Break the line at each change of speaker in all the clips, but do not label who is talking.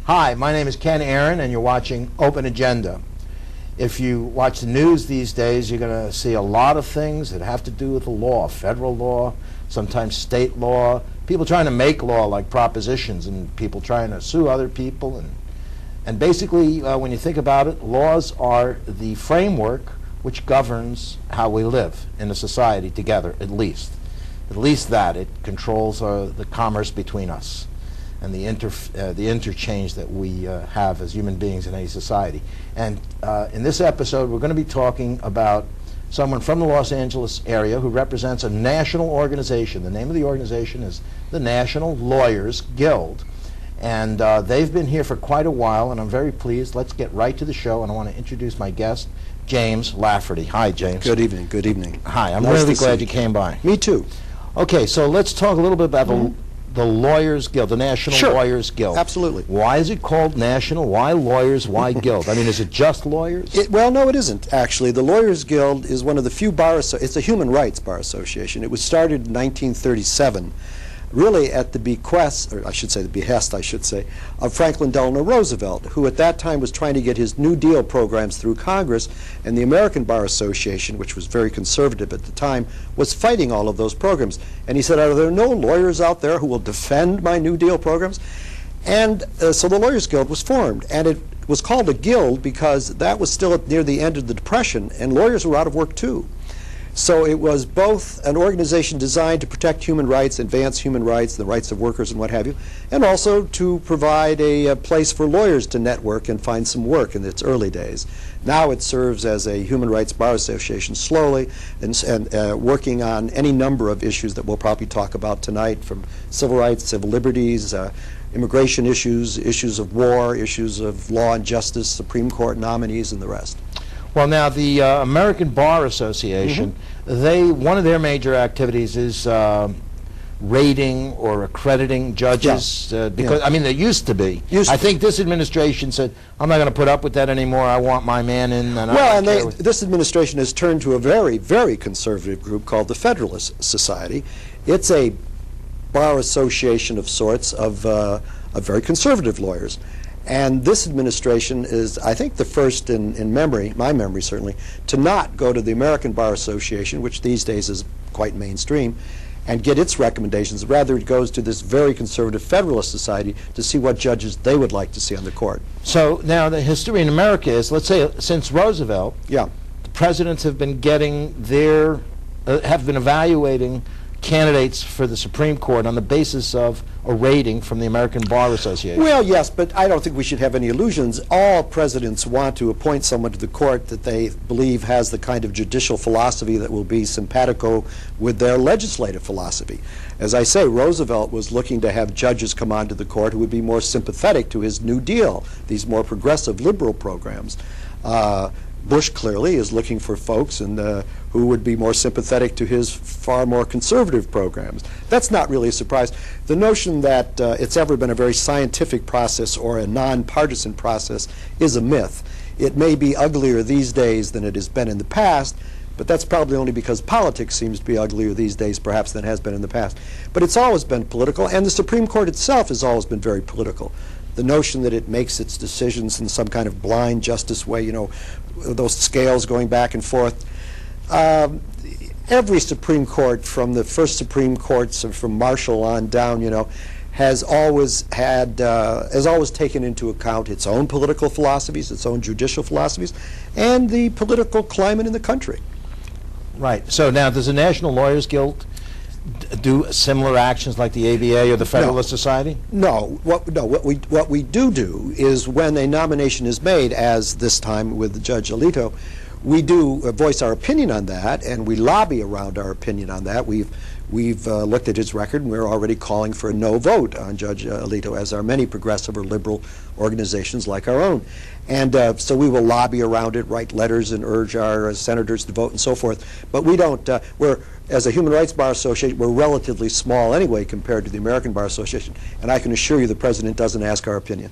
Hi, my name is Ken Aaron, and you're watching Open Agenda. If you watch the news these days, you're going to see a lot of things that have to do with the law, federal law, sometimes state law, people trying to make law like propositions, and people trying to sue other people. And basically, when you think about it, laws are the framework which governs how we live in a society together, at least. At least that. It controls the commerce between us and the interchange that we have as human beings in any society. And in this episode, we're going to be talking about someone from the Los Angeles area who represents a national organization. The name of the organization is the National Lawyers Guild. And they've been here for quite a while, and I'm very pleased. Let's get right to the show, and I want to introduce my guest, James Lafferty. Hi, James.
Good evening. Good evening.
Hi. I'm really glad you came by.
Me too.
Okay, so let's talk a little bit about the Lawyers Guild, the National Lawyers Guild.
Absolutely.
Why is it called National? Why lawyers? Why guild? I mean, is it just lawyers?
Well, no, it isn't, actually. The Lawyers Guild is one of the few it's a human rights bar association. It was started in 1937, really at the behest, of Franklin Delano Roosevelt, who at that time was trying to get his New Deal programs through Congress, and the American Bar Association, which was very conservative at the time, was fighting all of those programs. And he said, are there no lawyers out there who will defend my New Deal programs? And so the Lawyers Guild was formed, and it was called a guild because that was still near the end of the Depression, and lawyers were out of work too. So it was both an organization designed to protect human rights, advance human rights, the rights of workers and what have you, and also to provide a place for lawyers to network and find some work in its early days. Now it serves as a human rights bar association slowly and working on any number of issues that we'll probably talk about tonight, from civil rights, civil liberties, immigration issues, issues of war, issues of law and justice, Supreme Court nominees, and the rest.
Well, now, the American Bar Association, one of their major activities is rating or accrediting judges. Because I mean, there used to be. I think this administration said, I'm not going to put up with that anymore. I want my man in. And
this administration has turned to a very, very conservative group called the Federalist Society. It's a bar association of sorts of very conservative lawyers. And this administration is, I think, the first in memory, my memory certainly, to not go to the American Bar Association, which these days is quite mainstream, and get its recommendations. Rather, it goes to this very conservative Federalist Society to see what judges they would like to see on the court.
So now the history in America is, let's say, since Roosevelt, the presidents have been getting have been evaluating candidates for the Supreme Court on the basis of a rating from the American Bar Association.
Well, yes, but I don't think we should have any illusions. All presidents want to appoint someone to the court that they believe has the kind of judicial philosophy that will be simpatico with their legislative philosophy. As I say, Roosevelt was looking to have judges come onto the court who would be more sympathetic to his New Deal, these more progressive liberal programs. Bush clearly is looking for folks who would be more sympathetic to his far more conservative programs. That's not really a surprise. The notion that it's ever been a very scientific process or a nonpartisan process is a myth. It may be uglier these days than it has been in the past, but that's probably only because politics seems to be uglier these days perhaps than it has been in the past. But it's always been political, and the Supreme Court itself has always been very political. The notion that it makes its decisions in some kind of blind justice way, you know, those scales going back and forth. Every Supreme Court, from the first Supreme Courts from Marshall on down, you know, has always taken into account its own political philosophies, its own judicial philosophies, and the political climate in the country.
Right. So now, does the National Lawyers Guild do similar actions like the ABA or the Federalist Society?
No. What we do is when a nomination is made, as this time with Judge Alito, we do voice our opinion on that, and we lobby around our opinion on that. We've we've looked at his record, and we're already calling for a no vote on Judge Alito, as are many progressive or liberal organizations like our own. And so we will lobby around it, write letters, and urge our senators to vote and so forth. But we don't, as a Human Rights Bar Association, we're relatively small anyway compared to the American Bar Association, and I can assure you the President doesn't ask our opinion.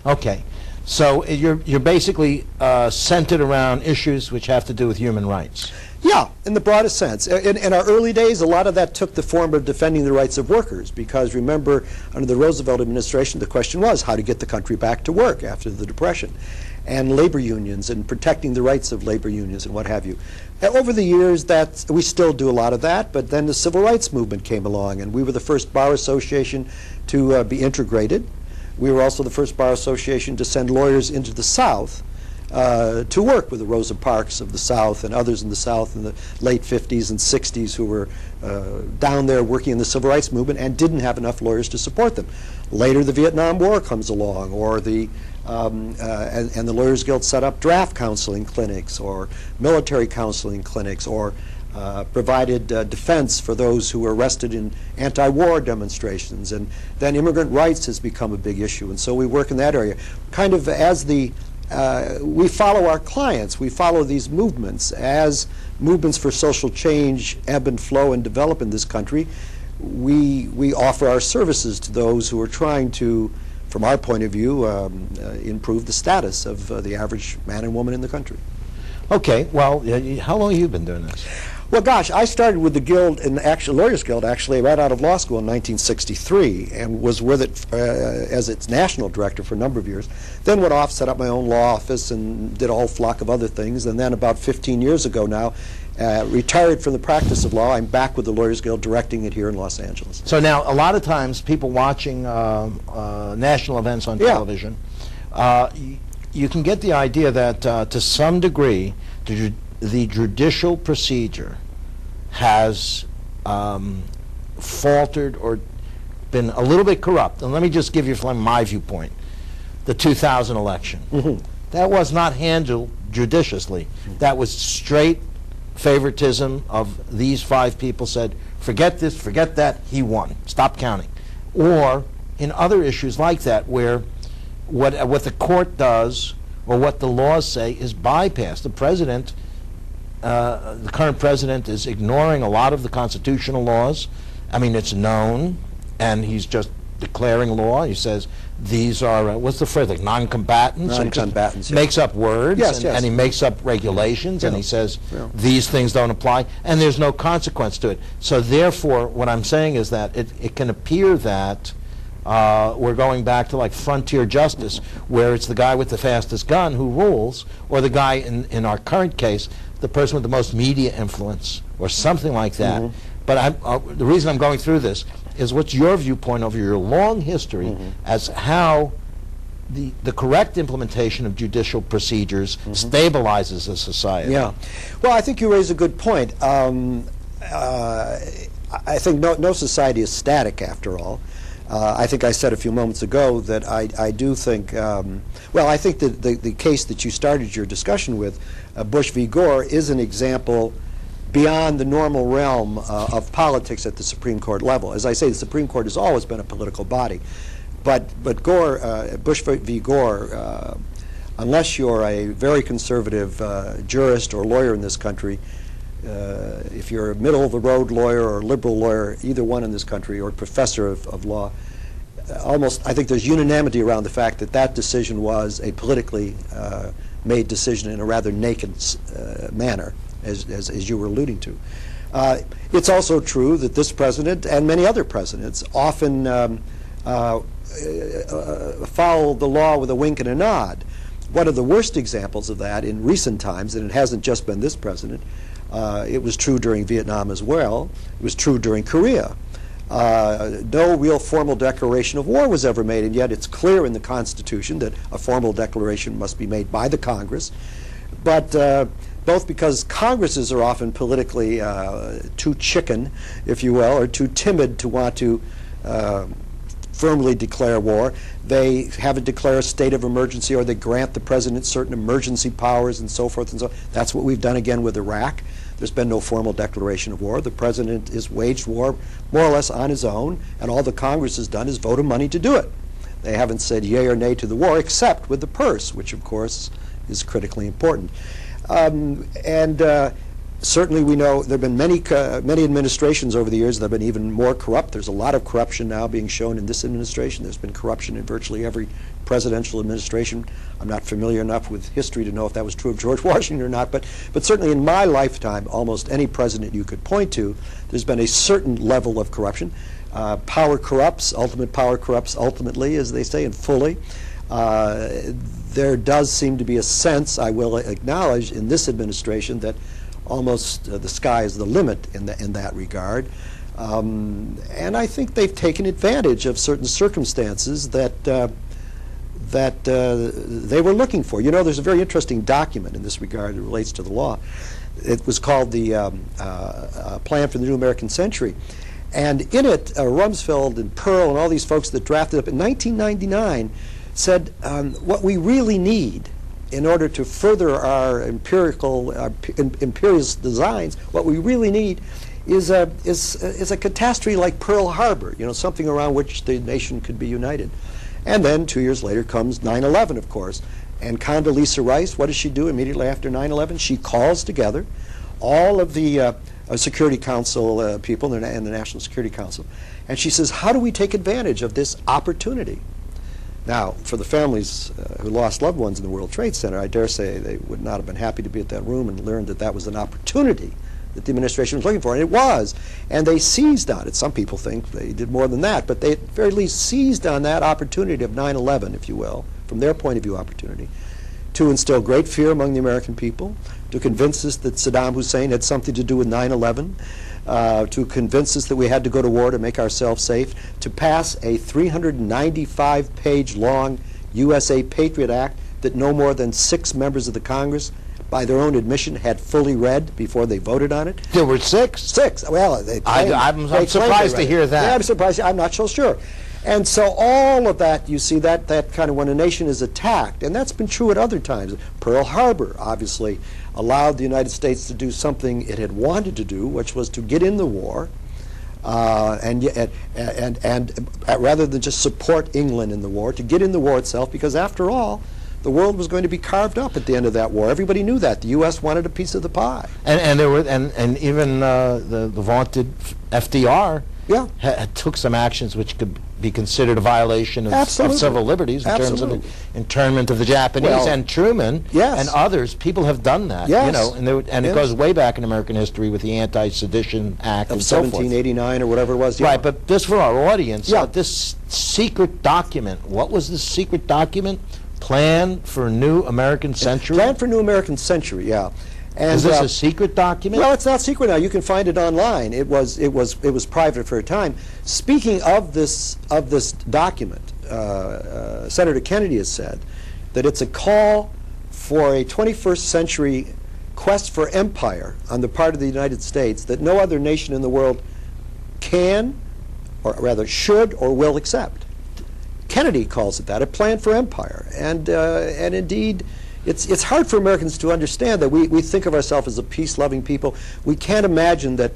Okay. So you're basically centered around issues which have to do with human rights.
Yeah, in the broadest sense. In our early days, a lot of that took the form of defending the rights of workers, because remember, under the Roosevelt administration, the question was how to get the country back to work after the Depression, and labor unions and protecting the rights of labor unions and what have you. Over the years, we still do a lot of that, but then the civil rights movement came along, and we were the first bar association to be integrated. We were also the first bar association to send lawyers into the South to work with the Rosa Parks of the South and others in the South in the late 50s and 60s who were down there working in the civil rights movement and didn't have enough lawyers to support them. Later, the Vietnam War comes along, or and the Lawyers Guild set up draft counseling clinics or military counseling clinics, or provided defense for those who were arrested in anti-war demonstrations. And then immigrant rights has become a big issue, and so we work in that area. Kind of as we follow our clients, we follow these movements. As movements for social change ebb and flow and develop in this country, we offer our services to those who are trying to, from our point of view, improve the status of the average man and woman in the country.
Okay, well, how long have you been doing this?
Well, gosh, I started with the Guild, Lawyers Guild, actually, right out of law school in 1963, and was with it as its national director for a number of years. Then went off, set up my own law office, and did a whole flock of other things. And then about 15 years ago now, retired from the practice of law. I'm back with the Lawyers Guild, directing it here in Los Angeles.
So now, a lot of times, people watching national events on television, you can get the idea that, to some degree, the judicial procedure has faltered or been a little bit corrupt. And let me just give you from my viewpoint, the 2000 election. Mm-hmm. That was not handled judiciously. Mm-hmm. That was straight favoritism of these 5 people said, forget this, forget that, he won, stop counting. Or in other issues like that, where what the court does or what the laws say is bypassed. The president, the current president, is ignoring a lot of the constitutional laws. I mean, it's known, and he's just declaring law. He says these are, what's the phrase, like non-combatants?
Non-combatants,
makes up words,
yes,
and he makes up regulations, and he says these things don't apply, and there's no consequence to it. So therefore, what I'm saying is that it can appear that we're going back to like frontier justice, where it's the guy with the fastest gun who rules, or the guy in our current case, the person with the most media influence, or something like that. Mm-hmm. But the reason I'm going through this is, what's your viewpoint over your long history as how the correct implementation of judicial procedures stabilizes a society?
Yeah. Well, I think you raise a good point. I think no society is static, after all. I think I said a few moments ago that I do think, well, I think that the case that you started your discussion with, Bush v. Gore, is an example beyond the normal realm of politics at the Supreme Court level. As I say, the Supreme Court has always been a political body. But Gore, Bush v. Gore, unless you're a very conservative jurist or lawyer in this country, if you're a middle-of-the-road lawyer or liberal lawyer, either one in this country, or professor of law, almost, I think there's unanimity around the fact that that decision was a politically made decision in a rather naked manner, as you were alluding to. It's also true that this president and many other presidents often follow the law with a wink and a nod. One of the worst examples of that in recent times, and it hasn't just been this president, it was true during Vietnam as well, it was true during Korea. No real formal declaration of war was ever made, and yet it's clear in the Constitution that a formal declaration must be made by the Congress. But both because Congresses are often politically too chicken, if you will, or too timid to want to firmly declare war, they have it declare a state of emergency, or they grant the president certain emergency powers and so forth and so on. That's what we've done again with Iraq. There's been no formal declaration of war. The president has waged war more or less on his own, and all the Congress has done is vote him money to do it. They haven't said yea or nay to the war, except with the purse, which of course is critically important. Certainly we know there have been many administrations over the years that have been even more corrupt. There's a lot of corruption now being shown in this administration. There's been corruption in virtually every presidential administration. I'm not familiar enough with history to know if that was true of George Washington or not, but certainly in my lifetime, almost any president you could point to, there's been a certain level of corruption. Power corrupts, ultimate power corrupts ultimately, as they say, and fully. There does seem to be a sense, I will acknowledge, in this administration that almost the sky is the limit in that regard. And I think they've taken advantage of certain circumstances that they were looking for. You know, there's a very interesting document in this regard that relates to the law. It was called the Plan for the New American Century. And in it, Rumsfeld and Pearl and all these folks that drafted up in 1999 said what we really need in order to further our imperialist designs, what we really need is a catastrophe like Pearl Harbor, you know, something around which the nation could be united. And then 2 years later comes 9/11, of course. And Condoleezza Rice, what does she do immediately after 9/11? She calls together all of the Security Council people and the National Security Council, and she says, how do we take advantage of this opportunity? Now, for the families who lost loved ones in the World Trade Center, I dare say they would not have been happy to be at that room and learn that that was an opportunity that the administration was looking for, and it was. And they seized on it. Some people think they did more than that, but they at the very least seized on that opportunity of 9/11, if you will, from their point of view opportunity, to instill great fear among the American people, to convince us that Saddam Hussein had something to do with 9/11, to convince us that we had to go to war to make ourselves safe, to pass a 395-page long USA Patriot Act that no more than 6 members of the Congress, by their own admission, had fully read before they voted on it.
There were 6?
6. Well,
I'm surprised to hear that.
Yeah, I'm surprised. I'm not so sure. And so all of that, you see, that kind of when a nation is attacked, and that's been true at other times. Pearl Harbor, obviously, allowed the United States to do something it had wanted to do, which was to get in the war, and rather than just support England in the war, to get in the war itself, because after all, the world was going to be carved up at the end of that war. Everybody knew that. The U.S. wanted a piece of the pie.
And there were and even the vaunted FDR took some actions which could be considered a violation of civil liberties in terms of the internment of the Japanese, and Truman and others. People have done that, you know, and it goes way back in American history with the Anti-Sedition Act
of
and so forth.
1789 or whatever it was.
Right, but this for our audience, this secret document, what was the secret document? Plan for a New American Century?
Plan for a New American Century, yeah. And,
is this a secret document?
Well, it's not secret now. You can find it online. It was private for a time. Speaking of this document, Senator Kennedy has said that it's a call for a 21st century quest for empire on the part of the United States that no other nation in the world can, or rather should or will accept. Kennedy calls it that, a plan for empire, and indeed. It's hard for Americans to understand that we think of ourselves as a peace-loving people. We can't imagine that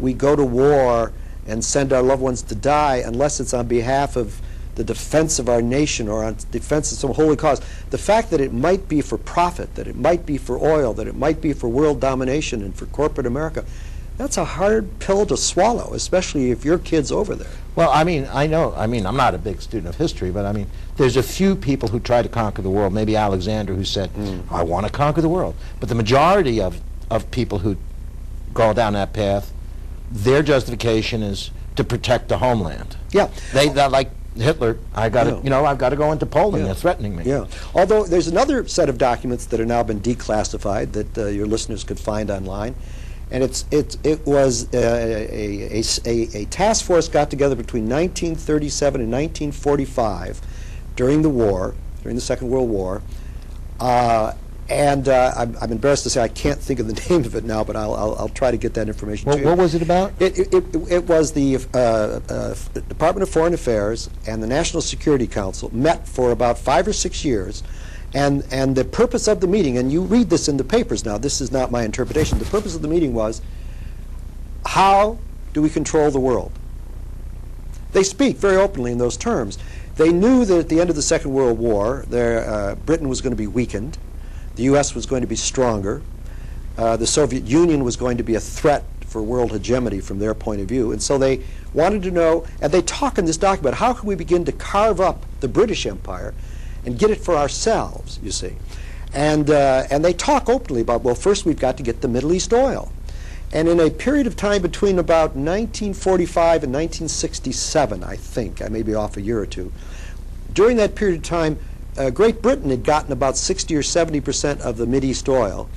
we go to war and send our loved ones to die unless it's on behalf of the defense of our nation or on defense of some holy cause. The fact that it might be for profit, that it might be for oil, that it might be for world domination and for corporate America, that's a hard pill to swallow, especially if your kid's over there.
Well, I mean, I'm not a big student of history, but I mean, there's a few people who tried to conquer the world, maybe Alexander, who said, I want to conquer the world. But the majority of people who go down that path, their justification is to protect the homeland.
Yeah.
They're like Hitler, I've got to go into Poland, they're threatening me.
Yeah. Although there's another set of documents that have now been declassified that your listeners could find online. And it was a task force got together between 1937 and 1945 during the Second World War. And I'm embarrassed to say I can't think of the name of it now, but I'll try to get that information to you.
What was it about?
It was the Department of Foreign Affairs and the National Security Council met for about 5 or 6 years And the purpose of the meeting, and you read this in the papers now, this is not my interpretation, the purpose of the meeting was, how do we control the world? They speak very openly in those terms. They knew that at the end of the Second World War, Britain was going to be weakened, the U.S. was going to be stronger, the Soviet Union was going to be a threat for world hegemony from their point of view, and so they wanted to know, and they talk in this document, how can we begin to carve up the British Empire and get it for ourselves, you see. And they talk openly about, well, first we've got to get the Middle East oil. And in a period of time between about 1945 and 1967, I think, I may be off a year or two, during that period of time, Great Britain had gotten about 60 or 70% of the Mideast oil.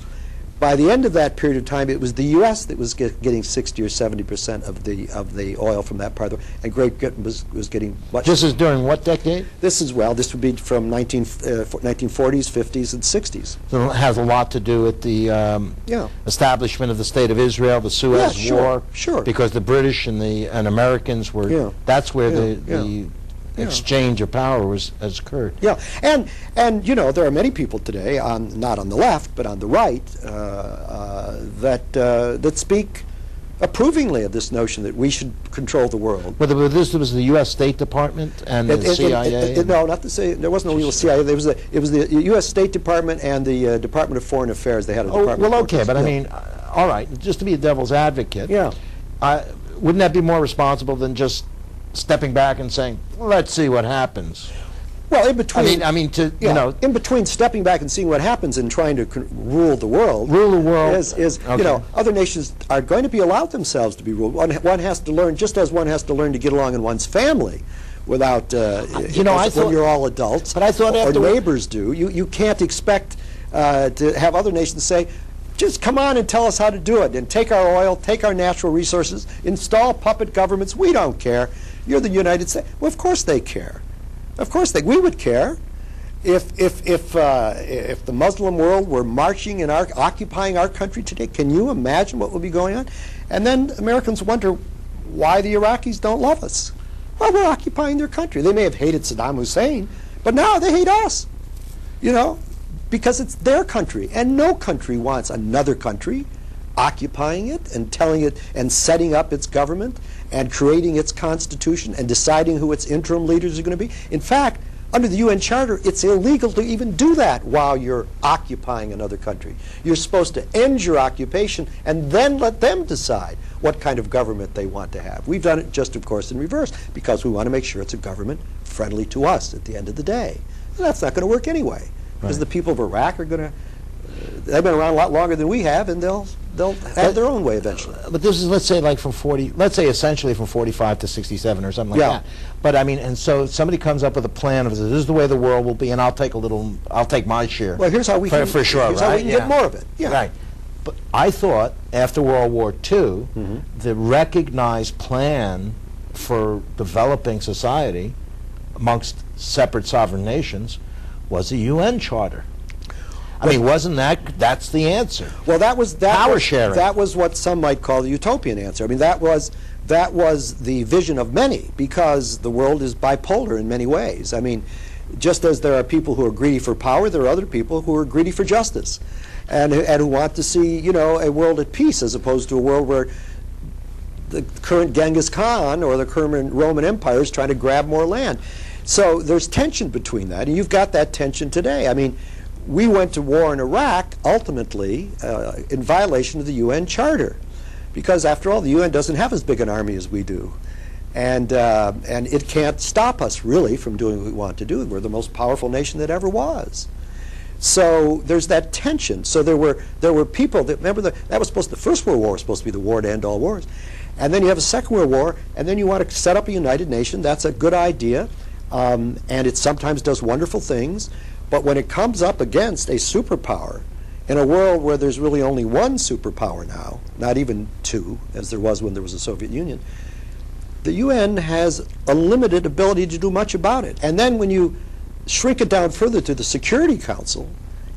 By the end of that period of time, it was the U.S. that was getting 60 or 70% of the oil from that part of the world, and Great Britain was getting much.
This is during what decade?
This would be from 1940s, 50s, and 60s.
So it has a lot to do with the establishment of the State of Israel, the Suez War.
Sure.
Because the British and Americans were, that's where the exchange of power has occurred.
Yeah, and you know, there are many people today, not on the left, but on the right, that speak approvingly of this notion that we should control the world.
But this was the U.S. State Department and the CIA?
No, not the CIA. There wasn't a real CIA. It was the U.S. State Department and the Department of Foreign Affairs. They had a department.
Well, okay, but I mean, all right, just to be a devil's advocate.
Yeah.
Wouldn't that be more responsible than just stepping back and saying, let's see what happens?
Well, in between,
you know,
in between stepping back and seeing what happens and trying to rule the world, is
okay.
You know, other nations are going to be allowed themselves to be ruled. One has to learn, just as one has to learn to get along in one's family, without
you know, I thought,
when you're all adults.
But I thought
or
after
neighbors do. You can't expect to have other nations say, just come on and tell us how to do it, and take our oil, take our natural resources, install puppet governments. We don't care. You're the United States. Well, of course they care. Of course we would care if the Muslim world were marching and occupying our country today. Can you imagine what would be going on? And then Americans wonder why the Iraqis don't love us. Well, we're occupying their country. They may have hated Saddam Hussein, but now they hate us. You know, because it's their country, and no country wants another country occupying it and telling it and setting up its government and creating its constitution and deciding who its interim leaders are going to be. In fact, under the UN Charter, it's illegal to even do that while you're occupying another country. You're supposed to end your occupation and then let them decide what kind of government they want to have. We've done it just, of course, in reverse, because we want to make sure it's a government friendly to us at the end of the day. And that's not going to work anyway, because the people of Iraq are going to, they've been around a lot longer than we have, and they'll have their own way eventually.
But this is, let's say, like from 40, let's say essentially from 45 to 67 or something like that. But I mean, and so somebody comes up with a plan of, this is the way the world will be, and I'll take my share.
Well, here's how we can,
for sure,
here's how we can get more of it. Yeah.
Right. But I thought after World War II, the recognized plan for developing society amongst separate sovereign nations was the UN Charter. I mean, that's the answer?
Well,
power sharing.
That was what some might call the utopian answer. I mean, that was the vision of many, because the world is bipolar in many ways. I mean, just as there are people who are greedy for power, there are other people who are greedy for justice, and who want to see, you know, a world at peace, as opposed to a world where the current Genghis Khan or the current Roman Empire is trying to grab more land. So there's tension between that, and you've got that tension today. I mean, we went to war in Iraq, ultimately, in violation of the UN Charter, because after all, the UN doesn't have as big an army as we do, and it can't stop us really from doing what we want to do. We're the most powerful nation that ever was. So there's that tension. So there were people that, remember, that was supposed to, the First World War was supposed to be the war to end all wars, and then you have a Second World War, and then you want to set up a United Nation. That's a good idea, and it sometimes does wonderful things. But when it comes up against a superpower in a world where there's really only one superpower now, not even two, as there was when there was a Soviet Union, the UN has a limited ability to do much about it. And then when you shrink it down further to the Security Council,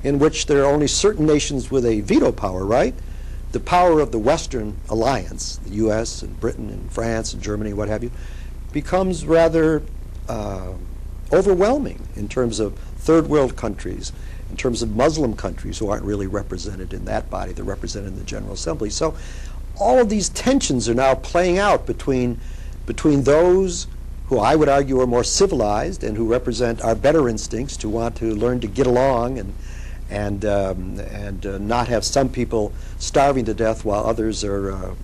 in which there are only certain nations with a veto power, right? The power of the Western alliance, the US and Britain and France and Germany, what have you, becomes rather overwhelming in terms of third world countries, in terms of Muslim countries who aren't really represented in that body. They're represented in the General Assembly. So all of these tensions are now playing out between those who I would argue are more civilized and who represent our better instincts, who want to learn to get along and not have some people starving to death while others are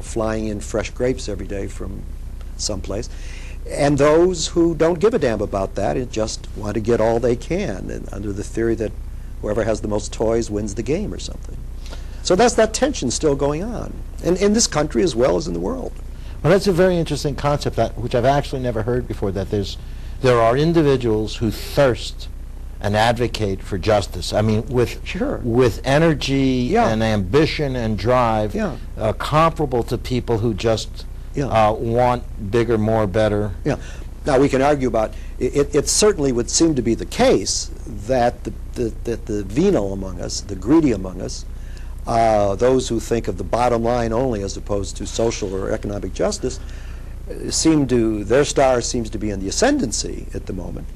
flying in fresh grapes every day from someplace, and those who don't give a damn about that and just want to get all they can, and under the theory that whoever has the most toys wins the game or something. So that's that tension still going on, and in this country as well as in the world.
Well, that's a very interesting concept, which I've actually never heard before, that there are individuals who thirst and advocate for justice. I mean, with energy and ambition and drive, comparable to people who just want bigger, more, better.
Yeah. Now we can argue about it. It certainly would seem to be the case that the venal among us, the greedy among us, those who think of the bottom line only as opposed to social or economic justice, their star seems to be in the ascendancy at the moment.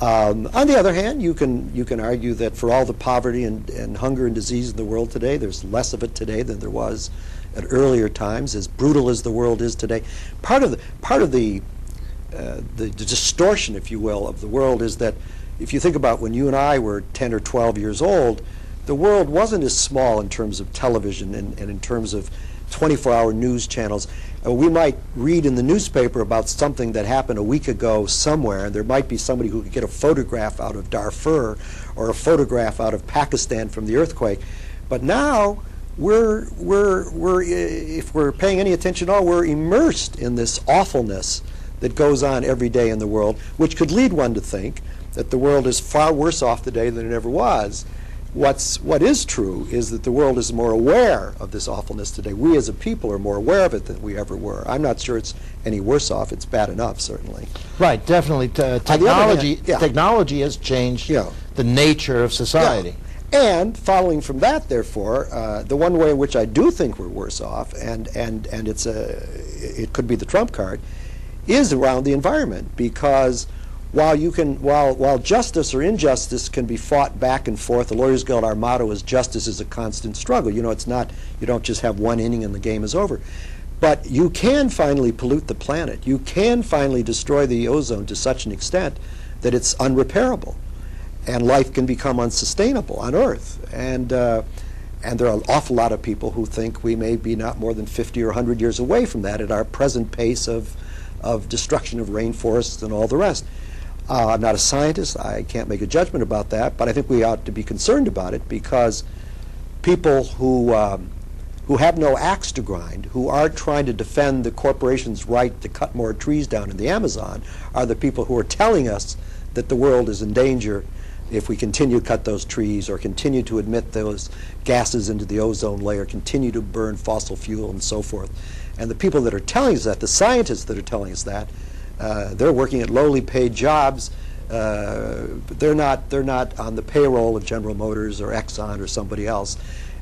On the other hand, you can argue that for all the poverty and hunger and disease in the world today, there's less of it today than there was at earlier times. As brutal as the world is today, part of the distortion, if you will, of the world is that if you think about when you and I were 10 or 12 years old, the world wasn't as small in terms of television and in terms of 24-hour news channels. We might read in the newspaper about something that happened a week ago somewhere, and there might be somebody who could get a photograph out of Darfur or a photograph out of Pakistan from the earthquake. But now if we're paying any attention at all, we're immersed in this awfulness that goes on every day in the world, which could lead one to think that the world is far worse off today than it ever was. What is true is that the world is more aware of this awfulness today. We as a people are more aware of it than we ever were. I'm not sure it's any worse off. It's bad enough, certainly.
Right, definitely. Technology has changed the nature of society.
Yeah. And following from that, therefore, the one way in which I do think we're worse off, and it could be the trump card, is around the environment, because while justice or injustice can be fought back and forth, the Lawyers Guild, our motto is justice is a constant struggle. It's not, you don't just have one inning and the game is over. But you can finally pollute the planet. You can finally destroy the ozone to such an extent that it's unrepairable, and life can become unsustainable on Earth. And there are an awful lot of people who think we may be not more than 50 or 100 years away from that at our present pace of destruction of rainforests and all the rest. I'm not a scientist. I can't make a judgment about that, but I think we ought to be concerned about it, because people who have no axe to grind, who aren't trying to defend the corporation's right to cut more trees down in the Amazon, are the people who are telling us that the world is in danger if we continue to cut those trees or continue to emit those gases into the ozone layer, continue to burn fossil fuel and so forth. And the people that are telling us that, the scientists that are telling us that, they're working at lowly paid jobs. They're not on the payroll of General Motors or Exxon or somebody else.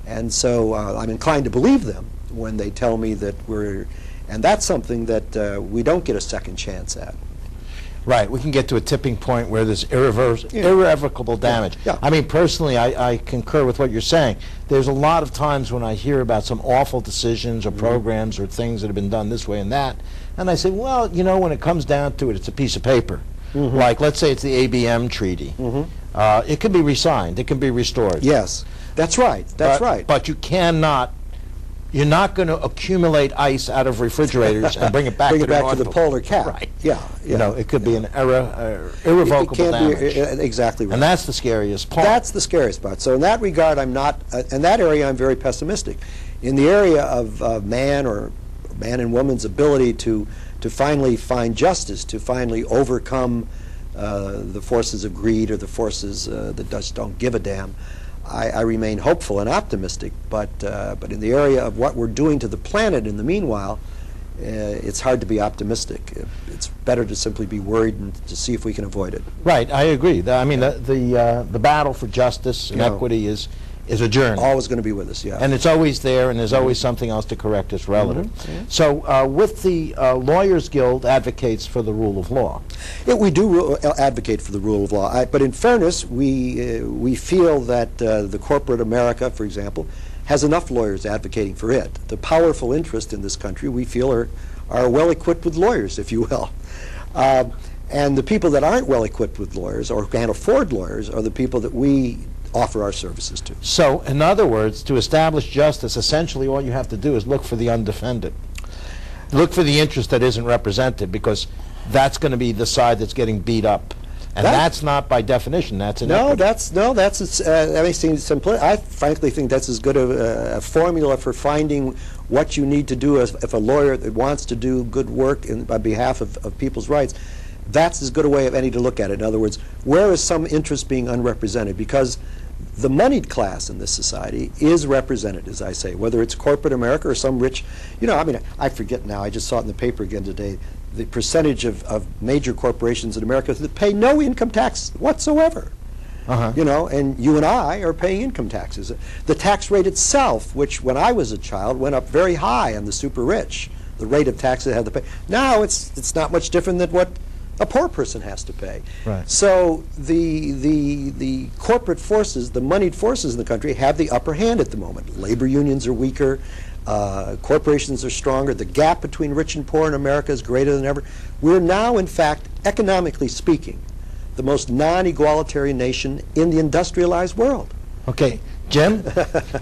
And so I'm inclined to believe them when they tell me that and that's something that we don't get a second chance at.
Right, we can get to a tipping point where there's irrevocable damage.
Yeah.
I mean, personally, I concur with what you're saying. There's a lot of times when I hear about some awful decisions or programs or things that have been done this way and that, and I say, well, when it comes down to it, it's a piece of paper. Like, let's say it's the ABM treaty. It can be re-signed. It can be restored.
Yes, that's right. That's right.
But you're not going to accumulate ice out of refrigerators and bring it back to the
polar cap.
Right.
Yeah.
It could be an irrevocable damage.
Exactly right.
And that's the scariest part.
That's the scariest part. So in that regard, I'm not. In that area, I'm very pessimistic. In the area of man and woman's ability to finally find justice, to finally overcome the forces of greed or the forces that just don't give a damn, I remain hopeful and optimistic, but in the area of what we're doing to the planet in the meanwhile, it's hard to be optimistic. It's better to simply be worried and to see if we can avoid it.
Right, I agree. I mean, the battle for justice and equity is is a journey.
Always going to be with us, yeah.
And it's always there, and there's always something else to correct us relative. So with the Lawyers Guild advocates for the rule of law.
Yeah, we do advocate for the rule of law, but in fairness, we feel that the corporate America, for example, has enough lawyers advocating for it. The powerful interest in this country, we feel, are well equipped with lawyers, if you will. And the people that aren't well equipped with lawyers or can't afford lawyers are the people that we offer our services to.
So, in other words, to establish justice, essentially all you have to do is look for the undefended. Look for the interest that isn't represented, because that's going to be the side that's getting beat up. And that's not by definition, that's inequity.
That may seem simple. I frankly think that's as good a formula for finding what you need to do if a lawyer that wants to do good work on behalf of people's rights. That's as good a way of any to look at it. In other words, where is some interest being unrepresented? Because the moneyed class in this society is represented, as I say, whether it's corporate America or some rich, I forget now, I just saw it in the paper again today, the percentage of major corporations in America that pay no income tax whatsoever. And you and I are paying income taxes. The tax rate itself, which when I was a child went up very high on the super rich, the rate of tax they had to pay. Now it's not much different than what a poor person has to pay.
Right.
So the corporate forces, the moneyed forces in the country have the upper hand at the moment. Labor unions are weaker. Corporations are stronger. The gap between rich and poor in America is greater than ever. We're now, in fact, economically speaking, the most non-egalitarian nation in the industrialized world.
Okay, Jim,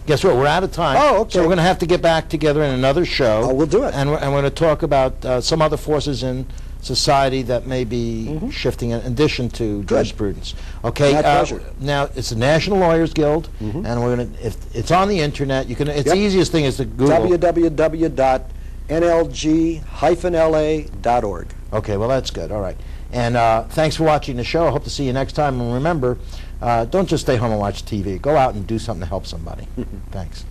guess what? We're out of time.
Oh, okay.
So we're going to have to get back together in another show.
Oh, we'll do it.
And we're going to talk about some other forces in society that may be shifting in addition to jurisprudence. Okay.
My pleasure.
Now it's the National Lawyers Guild, and we're going to. If it's on the internet, you can. It's the easiest thing is to Google
www.NLG-LA.org.
Okay. Well, that's good. All right. And thanks for watching the show. I hope to see you next time. And remember, don't just stay home and watch TV. Go out and do something to help somebody. Thanks.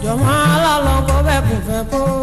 Jomala longo be